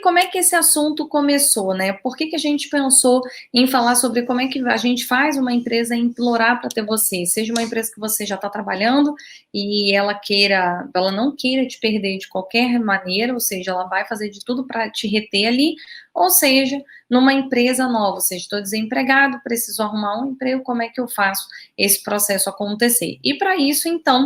como é que esse assunto começou, né? Por que que a gente pensou em falar sobre como é que a gente faz uma empresa implorar para ter você? Seja uma empresa que você já está trabalhando e ela não queira te perder de qualquer maneira, ou seja, ela vai fazer de tudo para te reter ali, ou seja, numa empresa nova, ou seja, estou desempregado, preciso arrumar um emprego, como é que eu faço esse processo acontecer? E para isso, então,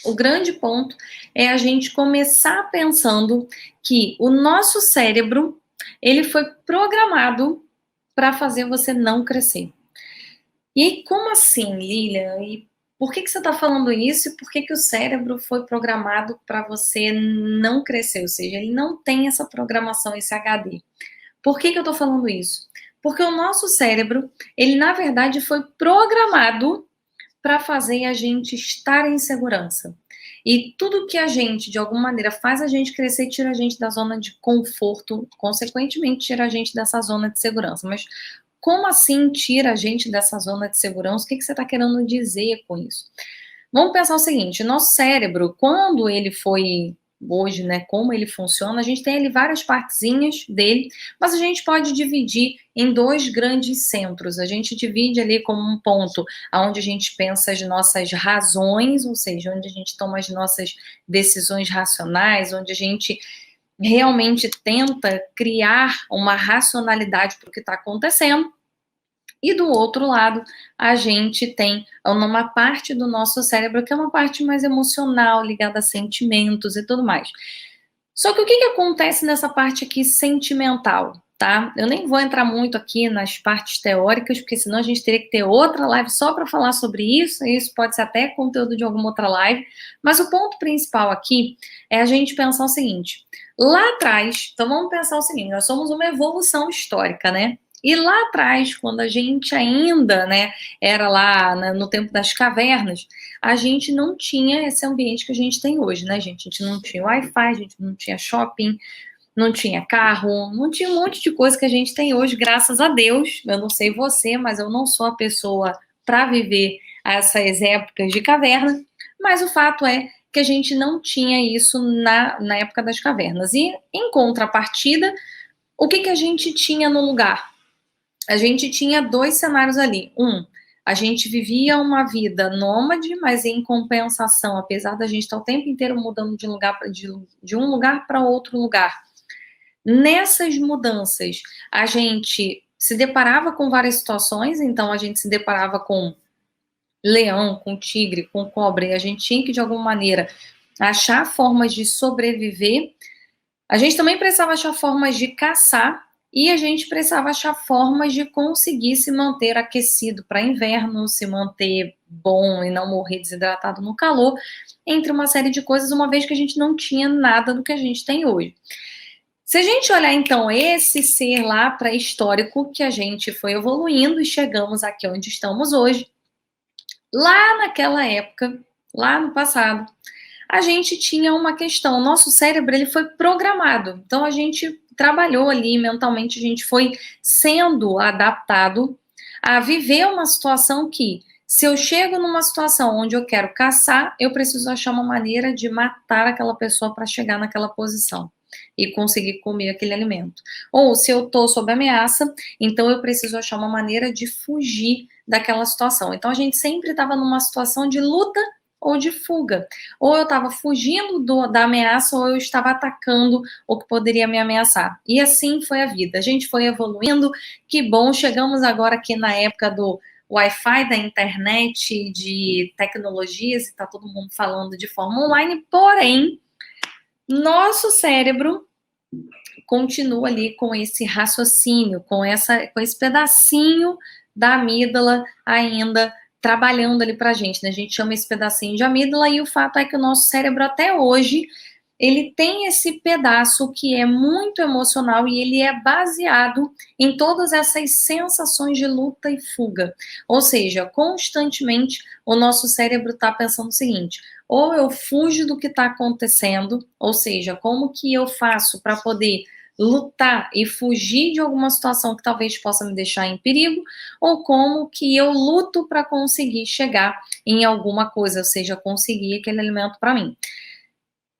o grande ponto é a gente começar pensando que o nosso cérebro, ele foi programado para fazer você não crescer. E como assim, Lilian? E por que que você está falando isso? E por que que o cérebro foi programado para você não crescer? Ou seja, ele não tem essa programação, esse HD. Por que que eu estou falando isso? Porque o nosso cérebro, ele na verdade foi programado para fazer a gente estar em segurança. E tudo que a gente, de alguma maneira, faz a gente crescer, tira a gente da zona de conforto, consequentemente, tira a gente dessa zona de segurança. Mas como assim tira a gente dessa zona de segurança? O que que você está querendo dizer com isso? Vamos pensar o seguinte: nosso cérebro, quando ele foi hoje, né, como ele funciona, a gente tem ali várias partezinhas dele, mas a gente pode dividir em dois grandes centros. A gente divide ali como um ponto onde a gente pensa as nossas razões, ou seja, onde a gente toma as nossas decisões racionais, onde a gente realmente tenta criar uma racionalidade para o que está acontecendo. E do outro lado, a gente tem uma parte do nosso cérebro que é uma parte mais emocional, ligada a sentimentos e tudo mais. Só que o que que acontece nessa parte aqui sentimental, tá? Eu nem vou entrar muito aqui nas partes teóricas, porque senão a gente teria que ter outra live só para falar sobre isso, e isso pode ser até conteúdo de alguma outra live, mas o ponto principal aqui é a gente pensar o seguinte: lá atrás, então vamos pensar o seguinte, nós somos uma evolução histórica, né? E lá atrás, quando a gente ainda, né, era lá no tempo das cavernas, a gente não tinha esse ambiente que a gente tem hoje, né, gente? A gente não tinha Wi-Fi, a gente não tinha shopping, não tinha carro, não tinha um monte de coisa que a gente tem hoje, graças a Deus. Eu não sei você, mas eu não sou a pessoa para viver essas épocas de caverna, mas o fato é que a gente não tinha isso na época das cavernas. E, em contrapartida, o que que a gente tinha no lugar? A gente tinha dois cenários ali. A gente vivia uma vida nômade, mas em compensação, apesar da gente estar o tempo inteiro mudando de um lugar para outro lugar, nessas mudanças, a gente se deparava com várias situações, então a gente se deparava com leão, com tigre, com cobra, e a gente tinha que, de alguma maneira, achar formas de sobreviver. A gente também precisava achar formas de caçar e a gente precisava achar formas de conseguir se manter aquecido para inverno, se manter bom e não morrer desidratado no calor, entre uma série de coisas, uma vez que a gente não tinha nada do que a gente tem hoje. Se a gente olhar então esse ser lá pré-histórico que a gente foi evoluindo e chegamos aqui onde estamos hoje, lá naquela época, lá no passado, a gente tinha uma questão, o nosso cérebro ele foi programado, então a gente trabalhou ali mentalmente, a gente foi sendo adaptado a viver uma situação que, se eu chego numa situação onde eu quero caçar, eu preciso achar uma maneira de matar aquela pessoa para chegar naquela posição e conseguir comer aquele alimento. Ou se eu estou sob ameaça, então eu preciso achar uma maneira de fugir daquela situação. Então a gente sempre estava numa situação de luta ou de fuga. Ou eu estava fugindo da ameaça, ou eu estava atacando o que poderia me ameaçar. E assim foi a vida. A gente foi evoluindo, que bom, chegamos agora aqui na época do Wi-Fi, da internet, de tecnologias, e está todo mundo falando de forma online, porém, nosso cérebro continua ali com esse raciocínio, com esse pedacinho da amígdala ainda trabalhando ali pra gente, né? A gente chama esse pedacinho de amígdala e o fato é que o nosso cérebro até hoje, ele tem esse pedaço que é muito emocional e ele é baseado em todas essas sensações de luta e fuga. Ou seja, constantemente o nosso cérebro está pensando o seguinte: ou eu fujo do que está acontecendo, ou seja, como que eu faço para poder lutar e fugir de alguma situação que talvez possa me deixar em perigo, ou como que eu luto para conseguir chegar em alguma coisa, ou seja, conseguir aquele alimento para mim.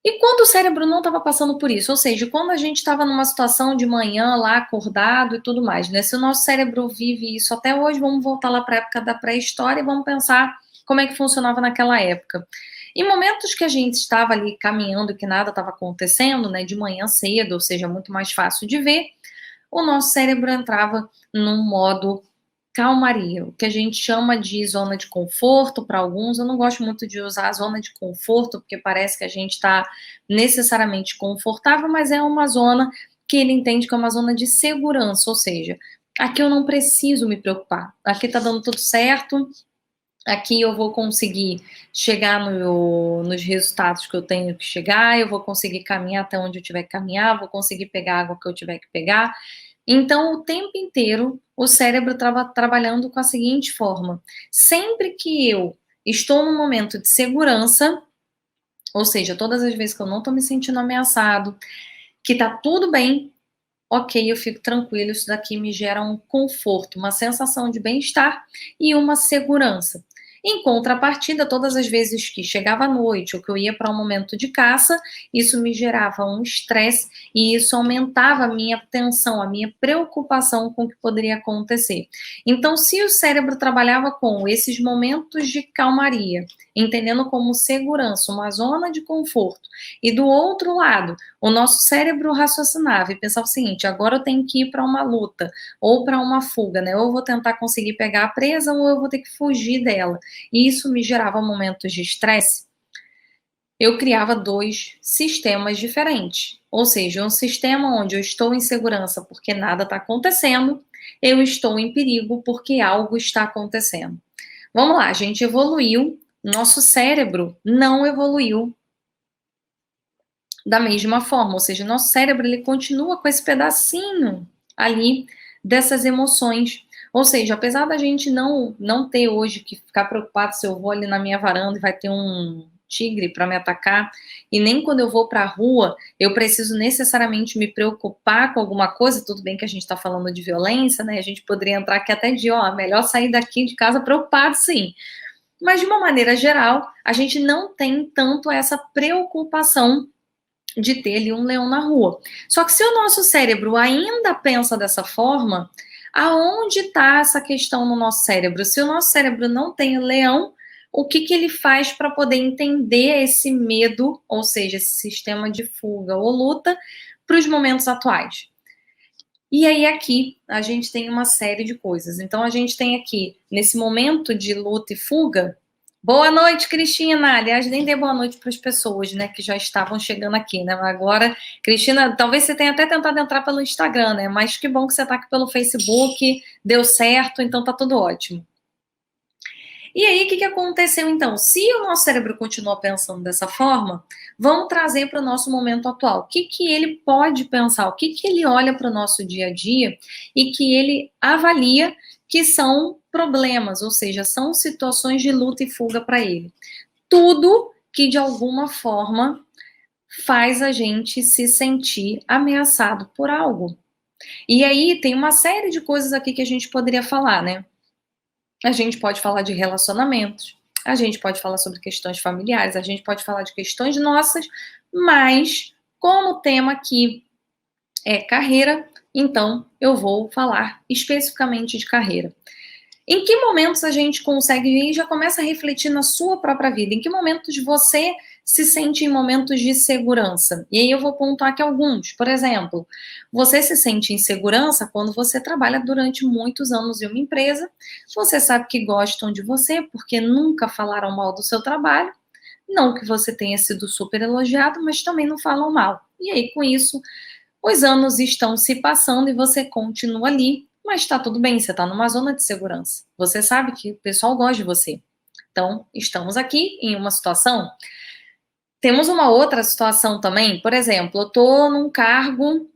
E quando o cérebro não estava passando por isso, ou seja, quando a gente estava numa situação de manhã lá acordado e tudo mais, né? Se o nosso cérebro vive isso até hoje, vamos voltar lá para a época da pré-história e vamos pensar como é que funcionava naquela época. Em momentos que a gente estava ali caminhando e que nada estava acontecendo, né, de manhã cedo, ou seja, muito mais fácil de ver, o nosso cérebro entrava num modo calmaria, o que a gente chama de zona de conforto para alguns. Eu não gosto muito de usar a zona de conforto, porque parece que a gente está necessariamente confortável, mas é uma zona que ele entende que é uma zona de segurança, ou seja, aqui eu não preciso me preocupar, aqui está dando tudo certo, aqui eu vou conseguir chegar nos resultados que eu tenho que chegar, eu vou conseguir caminhar até onde eu tiver que caminhar, vou conseguir pegar a água que eu tiver que pegar. Então, o tempo inteiro, o cérebro estava trabalhando com a seguinte forma: sempre que eu estou num momento de segurança, ou seja, todas as vezes que eu não estou me sentindo ameaçado, que tá tudo bem, ok, eu fico tranquilo, isso daqui me gera um conforto, uma sensação de bem-estar e uma segurança. Em contrapartida, todas as vezes que chegava à noite ou que eu ia para um momento de caça, isso me gerava um estresse e isso aumentava a minha tensão, a minha preocupação com o que poderia acontecer. Então, se o cérebro trabalhava com esses momentos de calmaria, entendendo como segurança, uma zona de conforto, e do outro lado, o nosso cérebro raciocinava e pensava o seguinte: agora eu tenho que ir para uma luta ou para uma fuga, né? Ou eu vou tentar conseguir pegar a presa ou eu vou ter que fugir dela. E isso me gerava momentos de estresse. Eu criava dois sistemas diferentes. Ou seja, um sistema onde eu estou em segurança porque nada está acontecendo, eu estou em perigo porque algo está acontecendo. Vamos lá, a gente evoluiu, nosso cérebro não evoluiu da mesma forma, ou seja, nosso cérebro ele continua com esse pedacinho ali dessas emoções. Ou seja, apesar da gente não ter hoje que ficar preocupado se eu vou ali na minha varanda e vai ter um tigre para me atacar, e nem quando eu vou para a rua eu preciso necessariamente me preocupar com alguma coisa. Tudo bem que a gente está falando de violência, né? A gente poderia entrar aqui até de, ó, melhor sair daqui de casa preocupado, sim. Mas de uma maneira geral, a gente não tem tanto essa preocupação de ter ali um leão na rua. Só que se o nosso cérebro ainda pensa dessa forma, aonde está essa questão no nosso cérebro? Se o nosso cérebro não tem o leão, o que, que ele faz para poder entender esse medo, ou seja, esse sistema de fuga ou luta, para os momentos atuais? E aí aqui a gente tem uma série de coisas. Então a gente tem aqui, nesse momento de luta e fuga, boa noite, Cristina. Aliás, nem dei boa noite para as pessoas, né, que já estavam chegando aqui, né? Agora, Cristina, talvez você tenha até tentado entrar pelo Instagram, né? Mas que bom que você está aqui pelo Facebook, deu certo, então tá tudo ótimo. E aí, o que aconteceu então? Se o nosso cérebro continua pensando dessa forma, vamos trazer para o nosso momento atual. O que ele pode pensar? O que ele olha para o nosso dia a dia e que ele avalia que são problemas, ou seja, são situações de luta e fuga para ele. Tudo que de alguma forma faz a gente se sentir ameaçado por algo. E aí tem uma série de coisas aqui que a gente poderia falar, né? A gente pode falar de relacionamentos, a gente pode falar sobre questões familiares, a gente pode falar de questões nossas, mas como o tema aqui é carreira, então eu vou falar especificamente de carreira. Em que momentos a gente consegue e já começa a refletir na sua própria vida? Em que momentos você se sente em momentos de segurança? E aí eu vou pontuar aqui alguns. Por exemplo, você se sente em segurança quando você trabalha durante muitos anos em uma empresa, você sabe que gostam de você porque nunca falaram mal do seu trabalho, não que você tenha sido super elogiado, mas também não falam mal. E aí, com isso, os anos estão se passando e você continua ali, mas está tudo bem, você está numa zona de segurança. Você sabe que o pessoal gosta de você. Então, estamos aqui em uma situação. Temos uma outra situação também, por exemplo, eu estou num cargo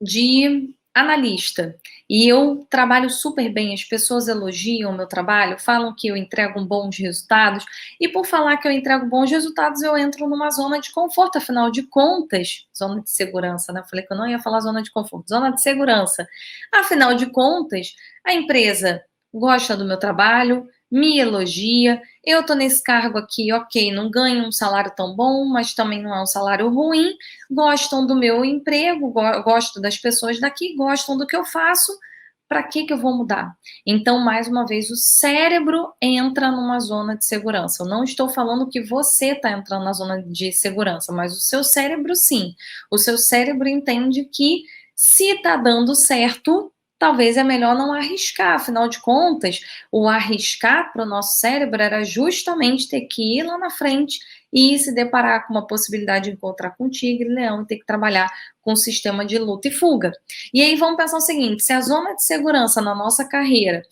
de analista e eu trabalho super bem, as pessoas elogiam o meu trabalho, falam que eu entrego bons resultados, e por falar que eu entrego bons resultados, eu entro numa zona de conforto, afinal de contas, zona de segurança, né? Eu falei que eu não ia falar zona de conforto, zona de segurança. Afinal de contas, a empresa gosta do meu trabalho, me elogia, eu tô nesse cargo aqui, ok, não ganho um salário tão bom, mas também não é um salário ruim, gostam do meu emprego, gosto das pessoas daqui, gostam do que eu faço, para que eu vou mudar? Então, mais uma vez, o cérebro entra numa zona de segurança. Eu não estou falando que você está entrando na zona de segurança, mas o seu cérebro sim. O seu cérebro entende que se está dando certo, talvez é melhor não arriscar. Afinal de contas, o arriscar para o nosso cérebro era justamente ter que ir lá na frente e se deparar com uma possibilidade de encontrar com tigre, leão e ter que trabalhar com um sistema de luta e fuga. E aí vamos pensar o seguinte, se a zona de segurança na nossa carreira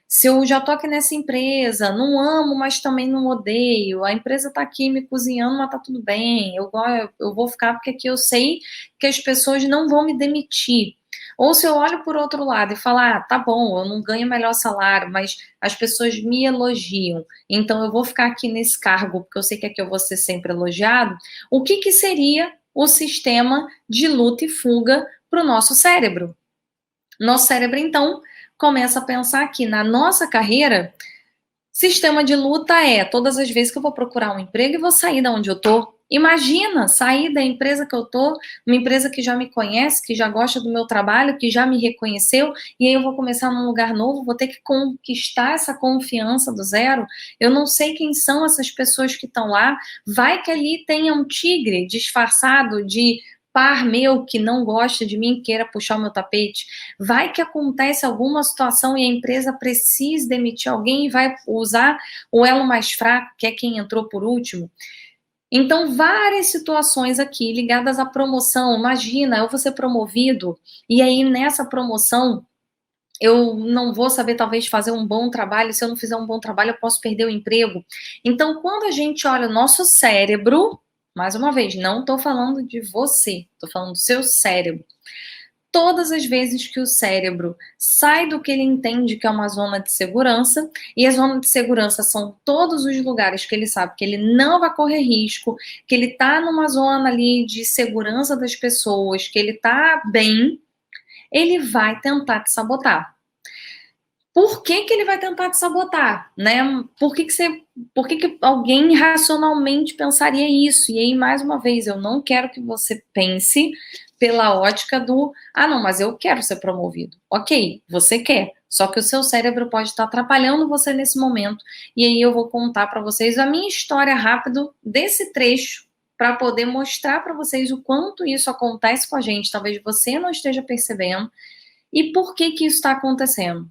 se eu já tô aqui nessa empresa, não amo, mas também não odeio, a empresa tá aqui me cozinhando, mas tá tudo bem, eu vou ficar porque aqui eu sei que as pessoas não vão me demitir. Ou se eu olho por outro lado e falar, tá bom, eu não ganho melhor salário, mas as pessoas me elogiam, então eu vou ficar aqui nesse cargo, porque eu sei que aqui eu vou ser sempre elogiado, o que seria o sistema de luta e fuga para o nosso cérebro? Nosso cérebro, então, começa a pensar que na nossa carreira, sistema de luta é todas as vezes que eu vou procurar um emprego e vou sair da onde eu tô. Imagina sair da empresa que eu tô, uma empresa que já me conhece, que já gosta do meu trabalho, que já me reconheceu, e aí eu vou começar num lugar novo, vou ter que conquistar essa confiança do zero. Eu não sei quem são essas pessoas que estão lá. Vai que ali tenha um tigre disfarçado de par meu que não gosta de mim, queira puxar o meu tapete. Vai que acontece alguma situação e a empresa precisa demitir alguém e vai usar o elo mais fraco, que é quem entrou por último. Então, várias situações aqui ligadas à promoção. Imagina, eu vou ser promovido e aí nessa promoção eu não vou saber talvez fazer um bom trabalho. Se eu não fizer um bom trabalho, eu posso perder o emprego. Então, quando a gente olha o nosso cérebro, mais uma vez, não estou falando de você, estou falando do seu cérebro. Todas as vezes que o cérebro sai do que ele entende que é uma zona de segurança, e a zona de segurança são todos os lugares que ele sabe que ele não vai correr risco, que ele tá numa zona ali de segurança das pessoas, que ele tá bem, ele vai tentar te sabotar. Por que ele vai tentar te sabotar, né? Por que alguém racionalmente pensaria isso? E aí, mais uma vez, eu não quero que você pense pela ótica do, não, mas eu quero ser promovido. Ok, você quer, só que o seu cérebro pode estar atrapalhando você nesse momento. E aí eu vou contar para vocês a minha história rápido desse trecho para poder mostrar para vocês o quanto isso acontece com a gente. Talvez você não esteja percebendo e por que isso está acontecendo.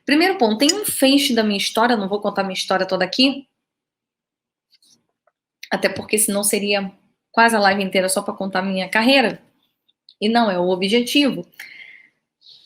Primeiro ponto, tem um feixe da minha história, não vou contar minha história toda aqui, até porque senão seria quase a live inteira só para contar minha carreira, e não é o objetivo.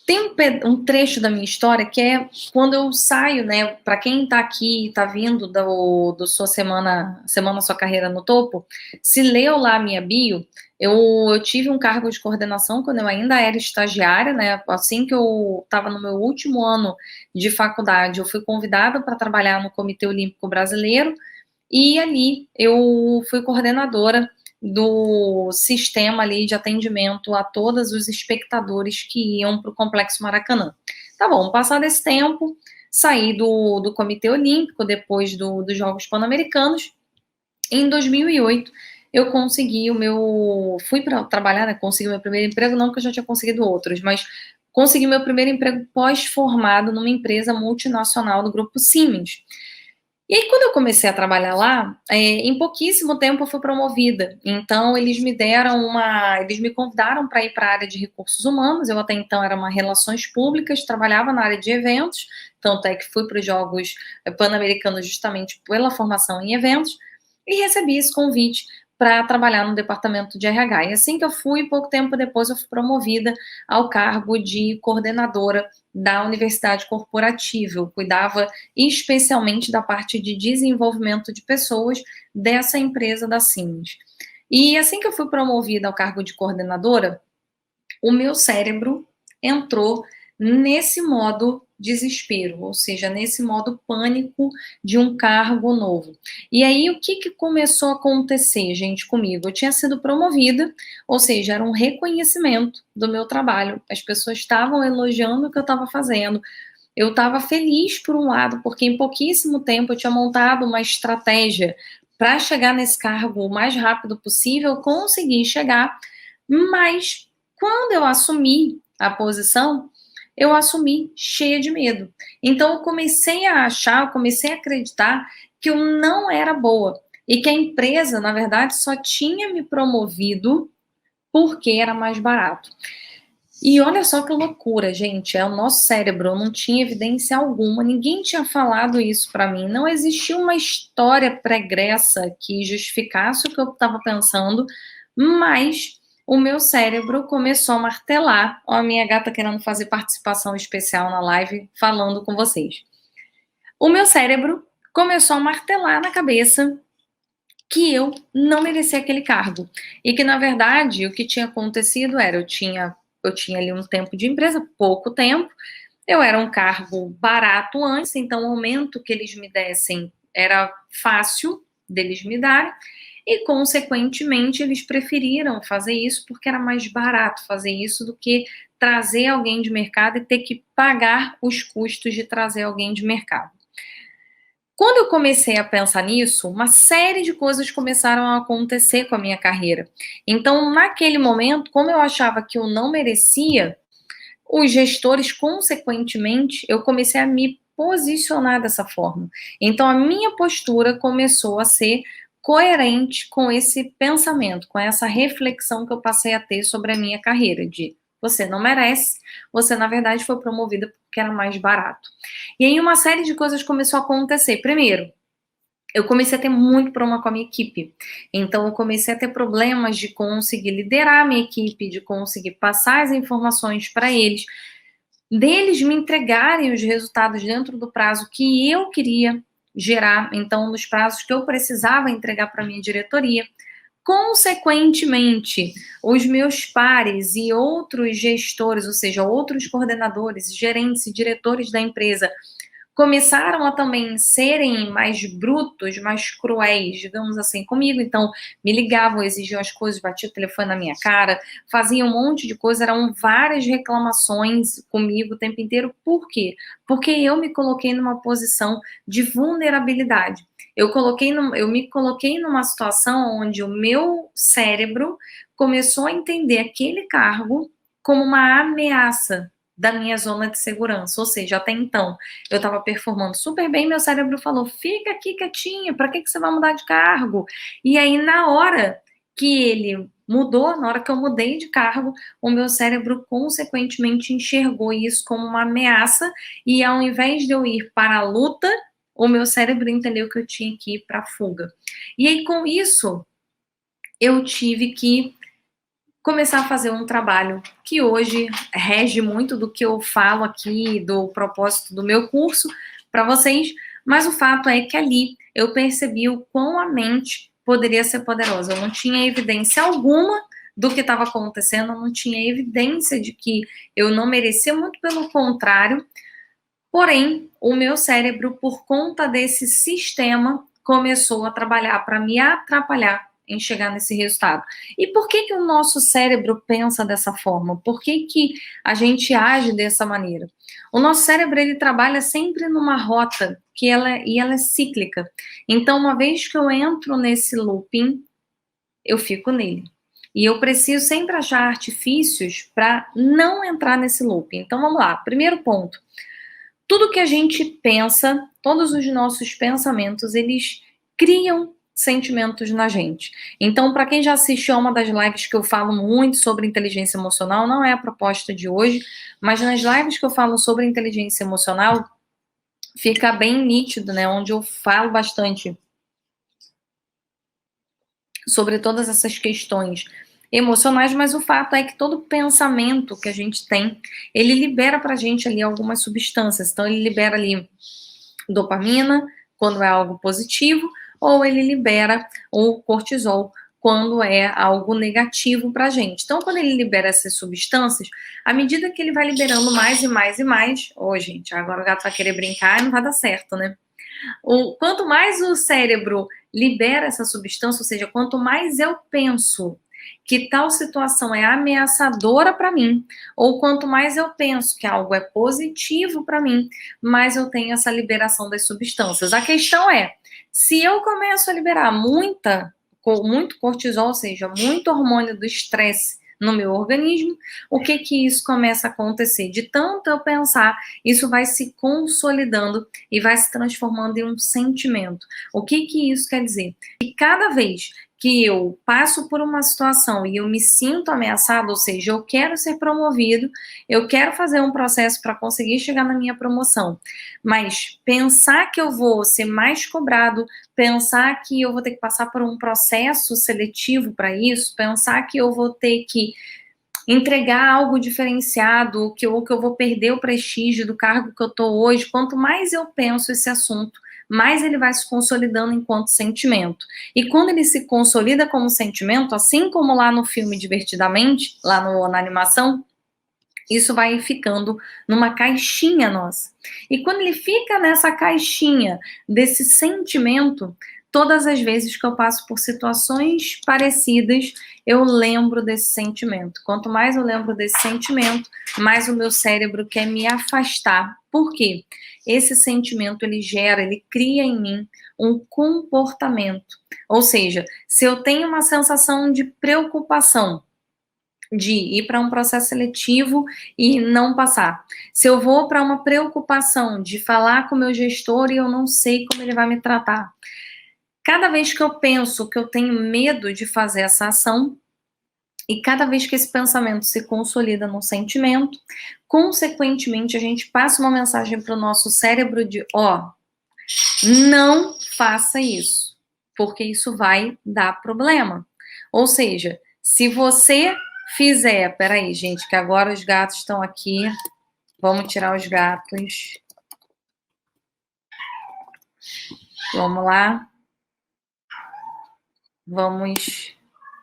Tem um trecho da minha história que é quando eu saio, né, para quem tá aqui, tá vindo do sua semana Sua Carreira no Topo, se leu lá a minha bio, eu tive um cargo de coordenação quando eu ainda era estagiária, né, assim que eu estava no meu último ano de faculdade, eu fui convidada para trabalhar no Comitê Olímpico Brasileiro, e ali eu fui coordenadora do sistema ali de atendimento a todos os espectadores que iam para o Complexo Maracanã. Tá bom, passado esse tempo, saí do Comitê Olímpico, depois dos Jogos Pan-Americanos. Em 2008, eu consegui fui para trabalhar, né, consegui meu primeiro emprego, não que eu já tinha conseguido outros, mas consegui meu primeiro emprego pós-formado numa empresa multinacional do Grupo Siemens. E aí, quando eu comecei a trabalhar lá, em pouquíssimo tempo eu fui promovida. Então, eles me convidaram para ir para a área de recursos humanos. Eu até então era uma relações públicas, trabalhava na área de eventos, tanto é que fui para os Jogos Pan-Americanos justamente pela formação em eventos, e recebi esse convite para trabalhar no departamento de RH. E assim que eu fui, pouco tempo depois eu fui promovida ao cargo de coordenadora da Universidade Corporativa. Eu cuidava especialmente da parte de desenvolvimento de pessoas dessa empresa da Siemens. E assim que eu fui promovida ao cargo de coordenadora, o meu cérebro entrou nesse modo desespero, ou seja, nesse modo pânico de um cargo novo. E aí, o que começou a acontecer, gente, comigo? Eu tinha sido promovida, ou seja, era um reconhecimento do meu trabalho. As pessoas estavam elogiando o que eu estava fazendo. eu estava feliz por um lado, porque em pouquíssimo tempo eu tinha montado uma estratégia para chegar nesse cargo o mais rápido possível, consegui chegar, mas quando eu assumi a posição, eu assumi cheia de medo. Então eu comecei a achar, eu comecei a acreditar que eu não era boa e que a empresa, na verdade, só tinha me promovido porque era mais barato. E olha só que loucura, gente, é o nosso cérebro, eu não tinha evidência alguma, ninguém tinha falado isso para mim, não existia uma história pregressa que justificasse o que eu estava pensando, mas o meu cérebro começou a martelar. Ó, a minha gata querendo fazer participação especial na live, falando com vocês. O meu cérebro começou a martelar na cabeça que eu não merecia aquele cargo. E que, na verdade, o que tinha acontecido era, eu tinha ali um tempo de empresa, pouco tempo, eu era um cargo barato antes, então o aumento que eles me dessem era fácil deles me darem, e, consequentemente, eles preferiram fazer isso porque era mais barato fazer isso do que trazer alguém de mercado e ter que pagar os custos de trazer alguém de mercado. Quando eu comecei a pensar nisso, uma série de coisas começaram a acontecer com a minha carreira. Então, naquele momento, como eu achava que eu não merecia, os gestores, consequentemente, eu comecei a me posicionar dessa forma. Então, a minha postura começou a ser coerente com esse pensamento, com essa reflexão que eu passei a ter sobre a minha carreira, de você não merece, você, na verdade, foi promovida porque era mais barato. E aí uma série de coisas começou a acontecer. Primeiro, eu comecei a ter muito problema com a minha equipe. Então, eu comecei a ter problemas de conseguir liderar a minha equipe, de conseguir passar as informações para eles, deles me entregarem os resultados dentro do prazo que eu queria gerar, então, nos prazos que eu precisava entregar para a minha diretoria. Consequentemente, os meus pares e outros gestores, ou seja, outros coordenadores, gerentes e diretores da empresa, começaram a também serem mais brutos, mais cruéis, digamos assim, comigo. Então, me ligavam, exigiam as coisas, batiam o telefone na minha cara, faziam um monte de coisa, eram várias reclamações comigo o tempo inteiro. Por quê? Porque eu me coloquei numa posição de vulnerabilidade. Eu me coloquei numa situação onde o meu cérebro começou a entender aquele cargo como uma ameaça da minha zona de segurança, ou seja, até então eu estava performando super bem, meu cérebro falou, fica aqui quietinha, para que você vai mudar de cargo? E aí, na hora que ele mudou, na hora que eu mudei de cargo, o meu cérebro consequentemente enxergou isso como uma ameaça, e ao invés de eu ir para a luta, o meu cérebro entendeu que eu tinha que ir para a fuga. E aí, com isso, eu tive que começar a fazer um trabalho que hoje rege muito do que eu falo aqui, do propósito do meu curso para vocês, mas o fato é que ali eu percebi o quão a mente poderia ser poderosa. Eu não tinha evidência alguma do que estava acontecendo, eu não tinha evidência de que eu não merecia, muito pelo contrário, porém, o meu cérebro, por conta desse sistema, começou a trabalhar para me atrapalhar em chegar nesse resultado. E por que que o nosso cérebro pensa dessa forma? Por que que a gente age dessa maneira? O nosso cérebro, ele trabalha sempre numa rota ela é cíclica. Então, uma vez que eu entro nesse looping, eu fico nele. E eu preciso sempre achar artifícios para não entrar nesse looping. Então, vamos lá. Primeiro ponto. Tudo que a gente pensa, todos os nossos pensamentos, eles criam sentimentos na gente. Então, para quem já assistiu a uma das lives que eu falo muito sobre inteligência emocional, não é a proposta de hoje, mas nas lives que eu falo sobre inteligência emocional, fica bem nítido, né? Onde eu falo bastante sobre todas essas questões emocionais, mas o fato é que todo pensamento que a gente tem, ele libera pra gente ali algumas substâncias. Então, ele libera ali dopamina, quando é algo positivo, ou ele libera o cortisol, quando é algo negativo pra gente. Então, quando ele libera essas substâncias, à medida que ele vai liberando mais e mais e mais... gente, agora o gato vai querer brincar e não vai dar certo, né? Quanto mais o cérebro libera essa substância, ou seja, quanto mais eu penso que tal situação é ameaçadora para mim, ou quanto mais eu penso que algo é positivo para mim, mais eu tenho essa liberação das substâncias. A questão é, se eu começo a liberar muito cortisol, ou seja, muito hormônio do estresse no meu organismo, o que que isso começa a acontecer? De tanto eu pensar, isso vai se consolidando e vai se transformando em um sentimento. O que que isso quer dizer? Que cada vez que eu passo por uma situação e eu me sinto ameaçado, ou seja, eu quero ser promovido, eu quero fazer um processo para conseguir chegar na minha promoção, mas pensar que eu vou ser mais cobrado, pensar que eu vou ter que passar por um processo seletivo para isso, pensar que eu vou ter que entregar algo diferenciado, ou que eu vou perder o prestígio do cargo que eu estou hoje, quanto mais eu penso esse assunto, mais ele vai se consolidando enquanto sentimento. E quando ele se consolida como sentimento, assim como lá no filme Divertidamente, na animação, isso vai ficando numa caixinha nossa. E quando ele fica nessa caixinha desse sentimento, todas as vezes que eu passo por situações parecidas, eu lembro desse sentimento. Quanto mais eu lembro desse sentimento, mais o meu cérebro quer me afastar. Por quê? Esse sentimento, ele cria em mim um comportamento. Ou seja, se eu tenho uma sensação de preocupação, de ir para um processo seletivo e não passar. Se eu vou para uma preocupação de falar com o meu gestor e eu não sei como ele vai me tratar. Cada vez que eu penso que eu tenho medo de fazer essa ação, e cada vez que esse pensamento se consolida num sentimento, consequentemente a gente passa uma mensagem para o nosso cérebro de, não faça isso, porque isso vai dar problema. Ou seja, se você fizer, peraí, gente, que agora os gatos estão aqui, vamos tirar os gatos. Vamos lá.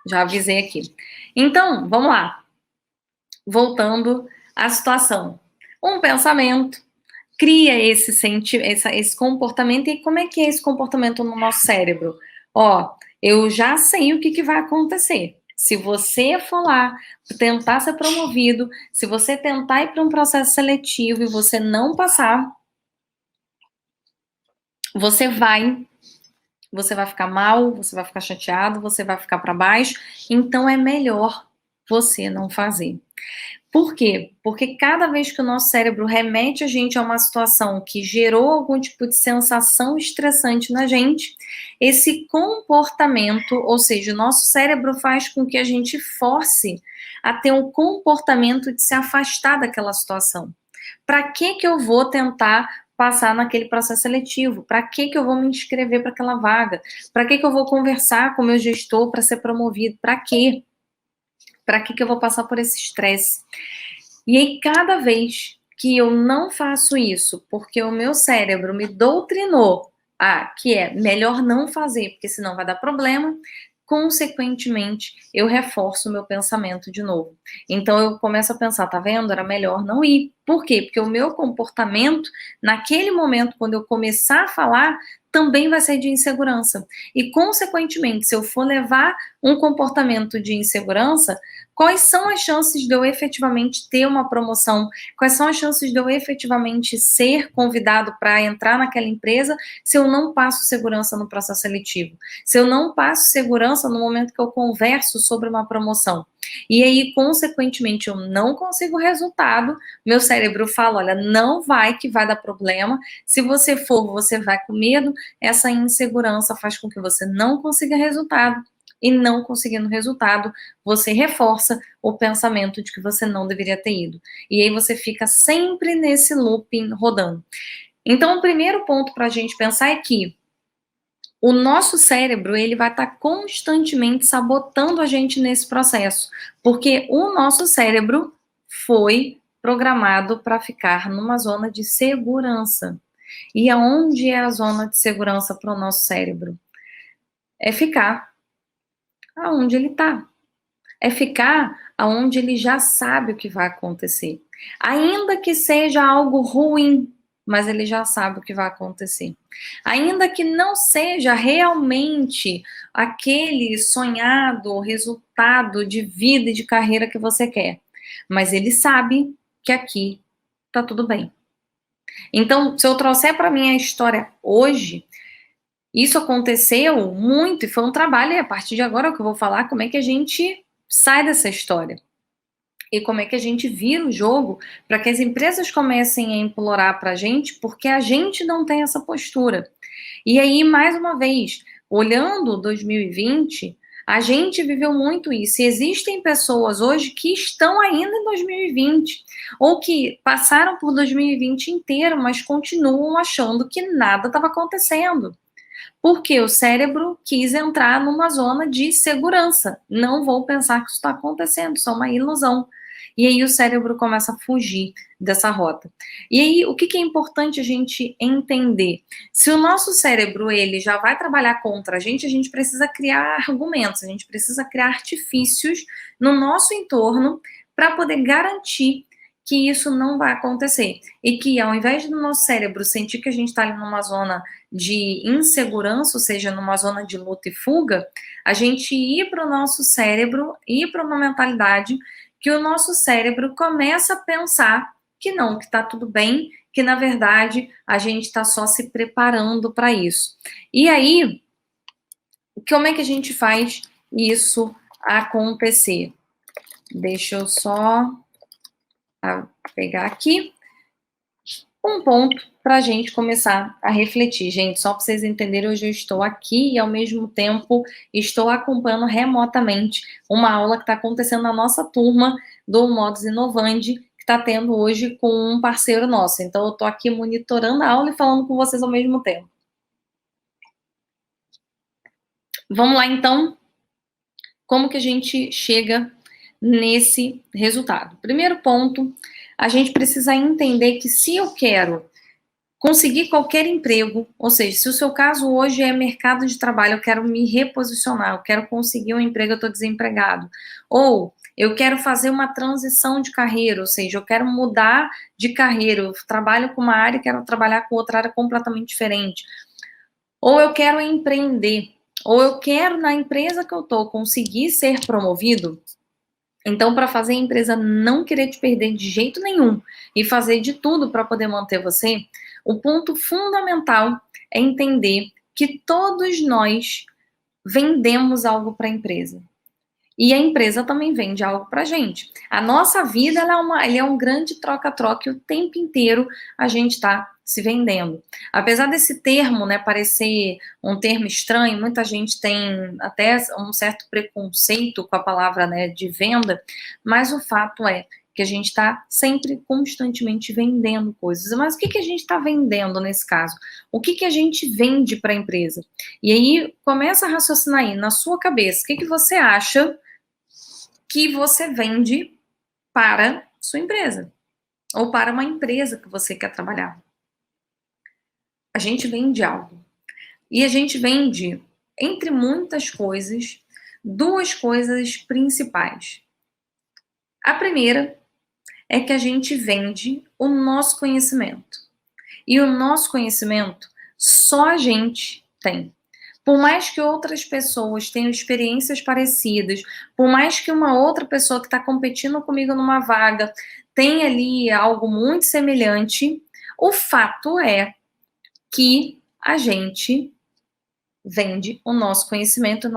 Já avisei aqui. Então, vamos lá. Voltando à situação. Um pensamento cria esse comportamento. E como é que é esse comportamento no nosso cérebro? Eu já sei o que vai acontecer. Se você for lá tentar ser promovido, se você tentar ir para um processo seletivo e você não passar, você vai ficar mal, você vai ficar chateado, você vai ficar para baixo. Então é melhor você não fazer. Por quê? Porque cada vez que o nosso cérebro remete a gente a uma situação que gerou algum tipo de sensação estressante na gente, esse comportamento, ou seja, o nosso cérebro faz com que a gente force a ter um comportamento de se afastar daquela situação. Para que eu vou tentar passar naquele processo seletivo? Para que eu vou me inscrever para aquela vaga? Para que eu vou conversar com o meu gestor para ser promovido? Para quê? Para que eu vou passar por esse estresse? E aí, cada vez que eu não faço isso, porque o meu cérebro me doutrinou que é melhor não fazer, porque senão vai dar problema, consequentemente, eu reforço o meu pensamento de novo. Então, eu começo a pensar, tá vendo? Era melhor não ir. Por quê? Porque o meu comportamento, naquele momento, quando eu começar a falar, também vai ser de insegurança. E, consequentemente, se eu for levar um comportamento de insegurança, quais são as chances de eu efetivamente ter uma promoção? Quais são as chances de eu efetivamente ser convidado para entrar naquela empresa se eu não passo segurança no processo seletivo? Se eu não passo segurança no momento que eu converso sobre uma promoção? E aí, consequentemente, eu não consigo resultado, meu cérebro fala, olha, não vai que vai dar problema, se você for, você vai com medo, essa insegurança faz com que você não consiga resultado, e não conseguindo resultado, você reforça o pensamento de que você não deveria ter ido. E aí você fica sempre nesse looping rodando. Então, o primeiro ponto para a gente pensar é que o nosso cérebro, ele vai estar constantemente sabotando a gente nesse processo, porque o nosso cérebro foi programado para ficar numa zona de segurança. E aonde é a zona de segurança para o nosso cérebro? É ficar aonde ele está. É ficar aonde ele já sabe o que vai acontecer. Ainda que seja algo ruim, mas ele já sabe o que vai acontecer. Ainda que não seja realmente aquele sonhado resultado de vida e de carreira que você quer, mas ele sabe que aqui tá tudo bem. Então, se eu trouxer para mim a história hoje, isso aconteceu muito e foi um trabalho, e a partir de agora é o que eu vou falar, como é que a gente sai dessa história. E como é que a gente vira o jogo para que as empresas comecem a implorar para a gente, porque a gente não tem essa postura. E aí, mais uma vez, olhando 2020, a gente viveu muito isso. E existem pessoas hoje que estão ainda em 2020, ou que passaram por 2020 inteiro, mas continuam achando que nada estava acontecendo. Porque o cérebro quis entrar numa zona de segurança. Não vou pensar que isso está acontecendo, isso é uma ilusão. E aí o cérebro começa a fugir dessa rota. E aí, o que é importante a gente entender? Se o nosso cérebro, ele já vai trabalhar contra a gente precisa criar argumentos, a gente precisa criar artifícios no nosso entorno para poder garantir que isso não vai acontecer. E que ao invés do nosso cérebro sentir que a gente está ali numa zona de insegurança, ou seja, numa zona de luta e fuga, a gente ir para o nosso cérebro, ir para uma mentalidade que o nosso cérebro começa a pensar que não, que está tudo bem, que na verdade a gente está só se preparando para isso. E aí, como é que a gente faz isso acontecer? Deixa eu só pegar aqui um ponto para a gente começar a refletir. Gente, só para vocês entenderem, hoje eu estou aqui e ao mesmo tempo estou acompanhando remotamente uma aula que está acontecendo na nossa turma do Modus Inovandi, que está tendo hoje com um parceiro nosso. Então eu estou aqui monitorando a aula e falando com vocês ao mesmo tempo. Vamos lá então, como que a gente chega nesse resultado? Primeiro ponto, a gente precisa entender que se eu quero conseguir qualquer emprego, ou seja, se o seu caso hoje é mercado de trabalho, eu quero me reposicionar, eu quero conseguir um emprego, eu estou desempregado, ou eu quero fazer uma transição de carreira, ou seja, eu quero mudar de carreira, eu trabalho com uma área e quero trabalhar com outra área completamente diferente, ou eu quero empreender, ou eu quero na empresa que eu estou conseguir ser promovido. Então, para fazer a empresa não querer te perder de jeito nenhum e fazer de tudo para poder manter você, o ponto fundamental é entender que todos nós vendemos algo para a empresa. E a empresa também vende algo para a gente. A nossa vida ela é um grande troca-troca e o tempo inteiro a gente está se vendendo. Apesar desse termo, né, parecer um termo estranho, muita gente tem até um certo preconceito com a palavra, né, de venda, mas o fato é que a gente está sempre, constantemente vendendo coisas. Mas o que a gente está vendendo nesse caso? O que a gente vende para a empresa? E aí, começa a raciocinar aí, na sua cabeça, o que você acha que você vende para sua empresa? Ou para uma empresa que você quer trabalhar? A gente vende algo. E a gente vende, entre muitas coisas, duas coisas principais. A primeira é que a gente vende o nosso conhecimento. E o nosso conhecimento só a gente tem. Por mais que outras pessoas tenham experiências parecidas, por mais que uma outra pessoa que está competindo comigo numa vaga tenha ali algo muito semelhante, o fato é que a gente vende o nosso conhecimento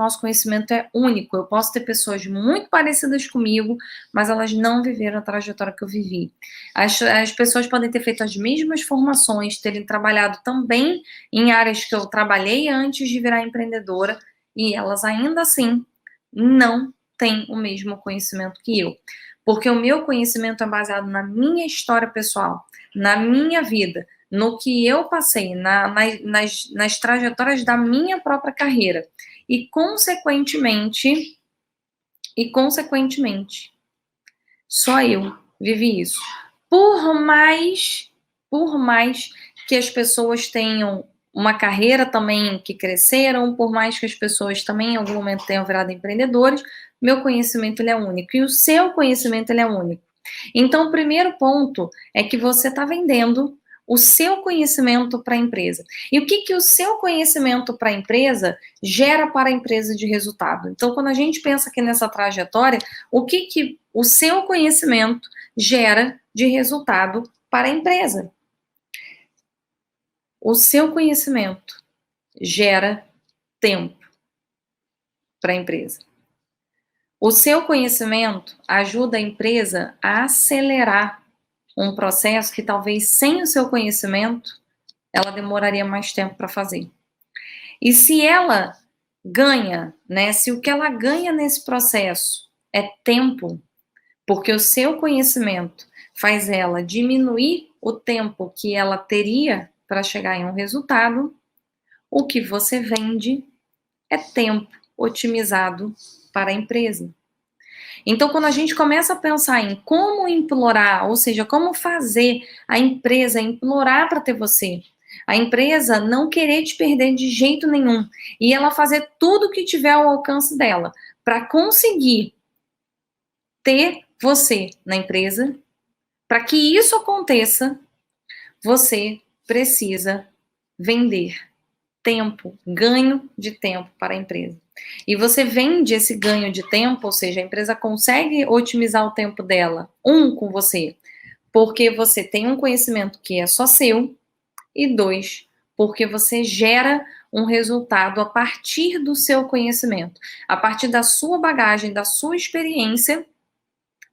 é único. Eu posso ter pessoas muito parecidas comigo, mas elas não viveram a trajetória que eu vivi. As pessoas podem ter feito as mesmas formações, terem trabalhado também em áreas que eu trabalhei antes de virar empreendedora, e elas ainda assim não têm o mesmo conhecimento que eu. Porque o meu conhecimento é baseado na minha história pessoal, na minha vida, no que eu passei, nas trajetórias da minha própria carreira. E, consequentemente, só eu vivi isso. Por mais que as pessoas tenham uma carreira também que cresceram, por mais que as pessoas também em algum momento tenham virado empreendedores, meu conhecimento ele é único. E o seu conhecimento ele é único. Então, o primeiro ponto é que você está vendendo o seu conhecimento para a empresa. E o que o seu conhecimento para a empresa gera para a empresa de resultado? Então, quando a gente pensa aqui nessa trajetória, o que o seu conhecimento gera de resultado para a empresa? O seu conhecimento gera tempo para a empresa. O seu conhecimento ajuda a empresa a acelerar um processo que talvez sem o seu conhecimento ela demoraria mais tempo para fazer. E se ela ganha, né, se o que ela ganha nesse processo é tempo, porque o seu conhecimento faz ela diminuir o tempo que ela teria para chegar em um resultado, o que você vende é tempo otimizado para a empresa. Então, quando a gente começa a pensar em como implorar, ou seja, como fazer a empresa implorar para ter você, a empresa não querer te perder de jeito nenhum, e ela fazer tudo o que tiver ao alcance dela para conseguir ter você na empresa, para que isso aconteça, você precisa vender tempo, ganho de tempo para a empresa. E você vende esse ganho de tempo, ou seja, a empresa consegue otimizar o tempo dela, com você, porque você tem um conhecimento que é só seu, e 2, porque você gera um resultado a partir do seu conhecimento, a partir da sua bagagem, da sua experiência,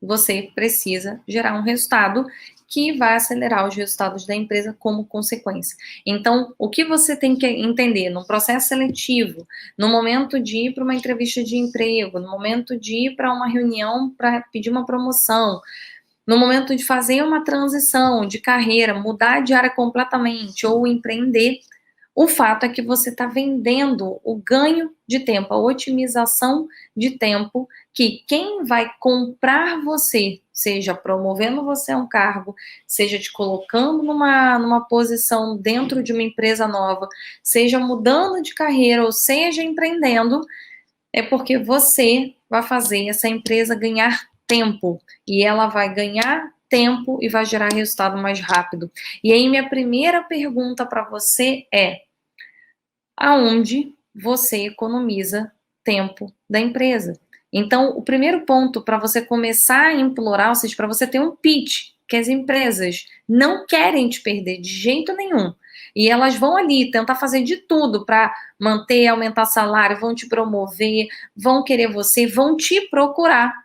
você precisa gerar um resultado que vai acelerar os resultados da empresa como consequência. Então, o que você tem que entender no processo seletivo, no momento de ir para uma entrevista de emprego, no momento de ir para uma reunião para pedir uma promoção, no momento de fazer uma transição de carreira, mudar de área completamente ou empreender, o fato é que você está vendendo o ganho de tempo, a otimização de tempo, que quem vai comprar você, seja promovendo você a um cargo, seja te colocando numa posição dentro de uma empresa nova, seja mudando de carreira ou seja empreendendo, é porque você vai fazer essa empresa ganhar tempo. E ela vai ganhar tempo e vai gerar resultado mais rápido. E aí, minha primeira pergunta para você é: aonde você economiza tempo da empresa? Então, o primeiro ponto para você começar a implorar, ou seja, para você ter um pitch, que as empresas não querem te perder de jeito nenhum, e elas vão ali tentar fazer de tudo para manter, aumentar salário, vão te promover, vão querer você, vão te procurar.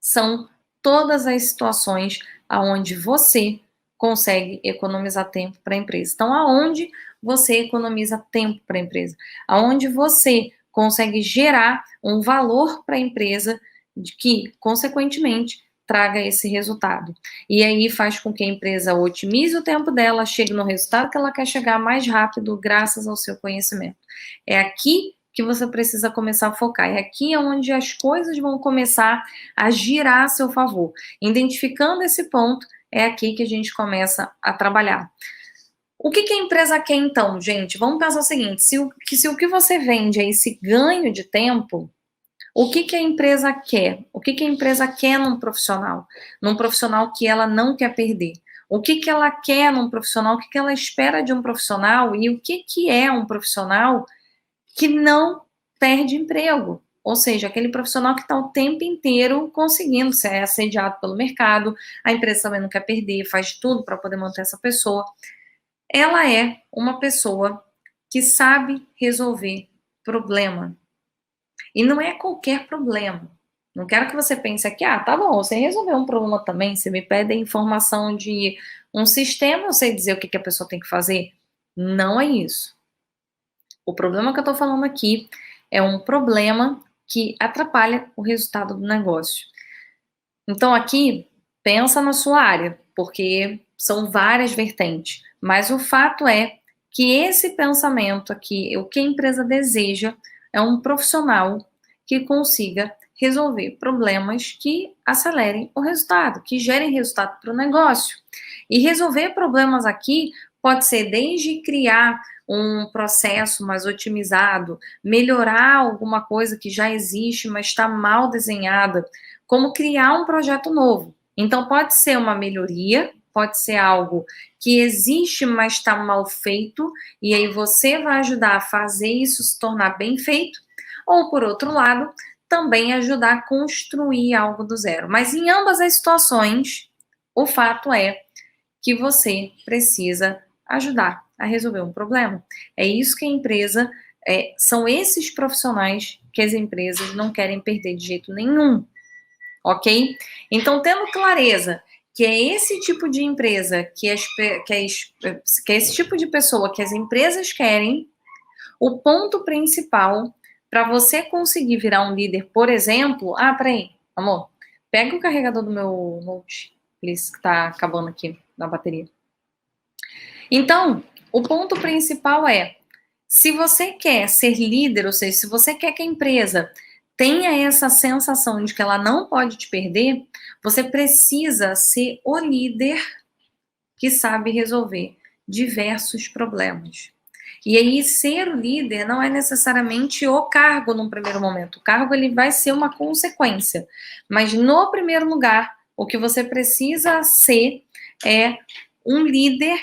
São todas as situações aonde você consegue economizar tempo para a empresa. Então, aonde você economiza tempo para a empresa? Aonde você consegue gerar um valor para a empresa que, consequentemente, traga esse resultado. E aí faz com que a empresa otimize o tempo dela, chegue no resultado que ela quer chegar mais rápido, graças ao seu conhecimento. É aqui que você precisa começar a focar. É aqui onde as coisas vão começar a girar a seu favor. Identificando esse ponto, é aqui que a gente começa a trabalhar. O que a empresa quer então, gente? Vamos pensar o seguinte, se o que você vende é esse ganho de tempo, o que a empresa quer? O que a empresa quer num profissional? Num profissional que ela não quer perder. O que ela quer num profissional? O que ela espera de um profissional? E o que é um profissional que não perde emprego? Ou seja, aquele profissional que está o tempo inteiro conseguindo ser assediado pelo mercado, a empresa também não quer perder, faz tudo para poder manter essa pessoa. Ela é uma pessoa que sabe resolver problema. E não é qualquer problema. Não quero que você pense aqui, tá bom, você resolveu um problema também, você me pede a informação de um sistema, eu sei dizer o que a pessoa tem que fazer. Não é isso. O problema que eu estou falando aqui é um problema que atrapalha o resultado do negócio. Então aqui, pensa na sua área, porque são várias vertentes. Mas o fato é que esse pensamento aqui, o que a empresa deseja, é um profissional que consiga resolver problemas que acelerem o resultado, que gerem resultado para o negócio. E resolver problemas aqui pode ser desde criar um processo mais otimizado, melhorar alguma coisa que já existe, mas está mal desenhada, como criar um projeto novo. Então, pode ser uma melhoria, pode ser algo que existe, mas está mal feito, e aí você vai ajudar a fazer isso se tornar bem feito, ou por outro lado, também ajudar a construir algo do zero. Mas em ambas as situações, o fato é que você precisa ajudar a resolver um problema. É isso que a empresa, são esses profissionais que as empresas não querem perder de jeito nenhum, ok? Então, tendo clareza que é esse tipo de empresa, que é esse tipo de pessoa que as empresas querem, o ponto principal para você conseguir virar um líder, por exemplo... Ah, peraí, amor, pega o carregador do meu note, please, que tá acabando aqui na bateria. Então, o ponto principal é, se você quer ser líder, ou seja, se você quer que a empresa tenha essa sensação de que ela não pode te perder, você precisa ser o líder que sabe resolver diversos problemas. E aí, ser o líder não é necessariamente o cargo num primeiro momento. O cargo ele vai ser uma consequência. Mas, no primeiro lugar, o que você precisa ser é um líder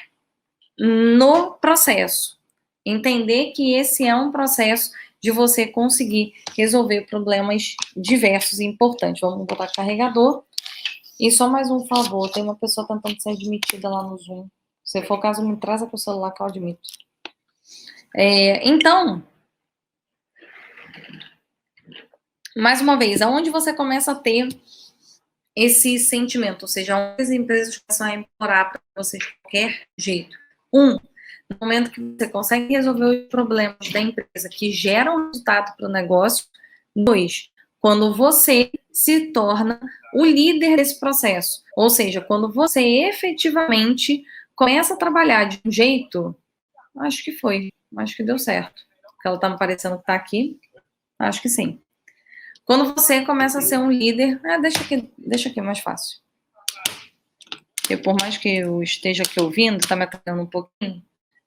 no processo. Entender que esse é um processo de você conseguir resolver problemas diversos e importantes. Vamos botar carregador. E só mais um favor, tem uma pessoa tentando ser admitida lá no Zoom. Se for o caso, me traz aqui o celular que eu admito. Então, mais uma vez, aonde você começa a ter esse sentimento, ou seja, onde as empresas começam a implorar para você de qualquer jeito. No momento que você consegue resolver os problemas da empresa que geram resultado para o negócio. 2, quando você se torna o líder desse processo. Ou seja, quando você efetivamente começa a trabalhar de um jeito... Acho que deu certo. Porque ela tá me parecendo que tá aqui. Acho que sim. Quando você começa a ser um líder... deixa aqui mais fácil. Porque por mais que eu esteja aqui ouvindo, tá me atrapalhando um pouquinho.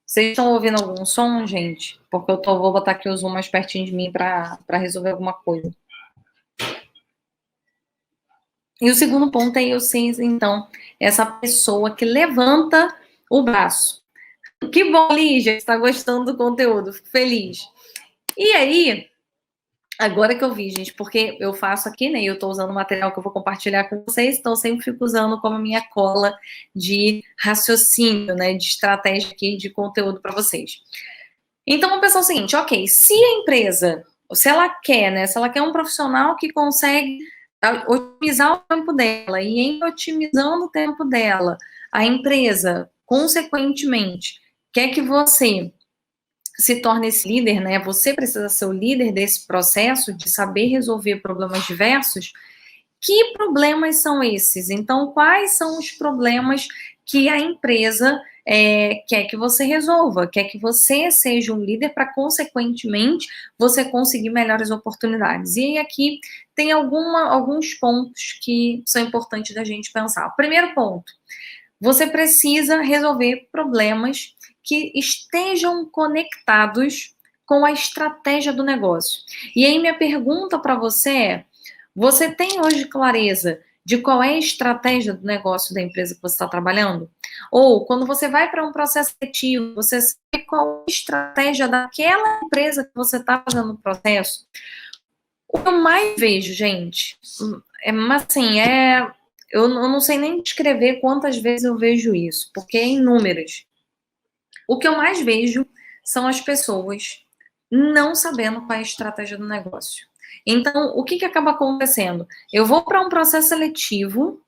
Vocês estão ouvindo algum som, gente? Porque vou botar aqui o Zoom mais pertinho de mim para resolver alguma coisa. E o segundo ponto é eu ser, então, essa pessoa que levanta o braço. Que bom, Lígia, que está gostando do conteúdo. Fico feliz. E aí, agora que eu vi, gente, porque eu faço aqui, né? Eu estou usando o material que eu vou compartilhar com vocês, então eu sempre fico usando como minha cola de raciocínio, né? De estratégia aqui, de conteúdo para vocês. Então, vamos pensar o seguinte, ok, se a empresa, se ela quer, né? Se ela quer um profissional que consegue otimizar o tempo dela, e em otimizando o tempo dela, a empresa, consequentemente, quer que você se torne esse líder, né? Você precisa ser o líder desse processo de saber resolver problemas diversos. Que problemas são esses? Então, quais são os problemas que a empresa quer que você resolva? Quer que você seja um líder para, consequentemente, você conseguir melhores oportunidades. E aí aqui tem alguns pontos que são importantes da gente pensar. O primeiro ponto, você precisa resolver problemas que estejam conectados com a estratégia do negócio. E aí minha pergunta para você é, você tem hoje clareza de qual é a estratégia do negócio da empresa que você está trabalhando? Ou, quando você vai para um processo seletivo, você sabe qual é a estratégia daquela empresa que você está fazendo o processo? O que eu mais vejo, gente, eu não sei nem descrever quantas vezes eu vejo isso, porque é inúmeras. O que eu mais vejo são as pessoas não sabendo qual é a estratégia do negócio. Então, o que acaba acontecendo? Eu vou para um processo seletivo,